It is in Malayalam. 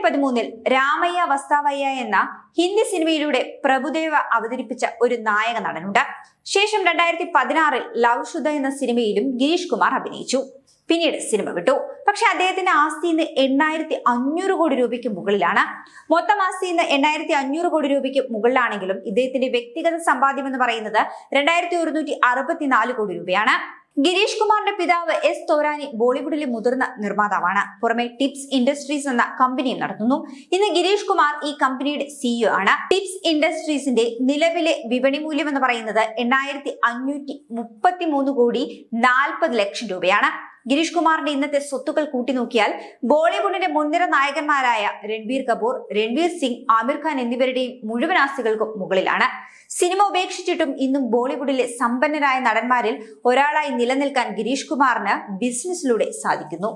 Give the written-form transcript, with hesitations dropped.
2013 രാമയ്യ വസ്താവയ്യ എന്ന ഹിന്ദി സിനിമയിലൂടെ പ്രഭുദേവ അവതരിപ്പിച്ച ഒരു നായക നടനുണ്ട്. ശേഷം 2016 ലവ് ശുദ്ധ എന്ന സിനിമയിലും ഗിരീഷ് കുമാർ അഭിനയിച്ചു. പിന്നീട് സിനിമ വിട്ടു. പക്ഷെ അദ്ദേഹത്തിന്റെ ആസ്തി ഇന്ന് 8500 കോടി രൂപയ്ക്ക് മുകളിലാണ്. മൊത്തം ആസ്തി ഇന്ന് 8500 കോടി രൂപയ്ക്ക് മുകളിലാണെങ്കിലും ഇദ്ദേഹത്തിന്റെ വ്യക്തിഗത സമ്പാദ്യം എന്ന് പറയുന്നത് 2164 കോടി രൂപയാണ്. ഗിരീഷ് കുമാറിന്റെ പിതാവ് എസ് തോരാനി ബോളിവുഡിലെ മുതിർന്ന നിർമ്മാതാവാണ്. പുറമെ ടിപ്സ് ഇൻഡസ്ട്രീസ് എന്ന കമ്പനിയും നടത്തുന്നു. ഇന്ന് ഗിരീഷ് കുമാർ ഈ കമ്പനിയുടെ CEO ആണ്. ടിപ്സ് ഇൻഡസ്ട്രീസിന്റെ നിലവിലെ വിപണി മൂല്യം എന്ന് പറയുന്നത് 8533 കോടി 40 ലക്ഷം രൂപയാണ്. ഗിരീഷ് കുമാറിന്റെ ഇന്നത്തെ സ്വത്തുക്കൾ കൂട്ടി നോക്കിയാൽ ബോളിവുഡിന്റെ മുൻനിര നായകന്മാരായ രൺബീർ കപൂർ, രൺവീർ സിംഗ്, ആമിർ ഖാൻ എന്നിവരുടെയും മുഴുവൻ ആസ്തികൾക്കും മുകളിലാണ്. സിനിമ ഉപേക്ഷിച്ചിട്ടും ഇന്നും ബോളിവുഡിലെ സമ്പന്നരായ നടന്മാരിൽ ഒരാളായി നിലനിൽക്കാൻ ഗിരീഷ് കുമാറിന് ബിസിനസ്സിലൂടെ സാധിക്കുന്നു.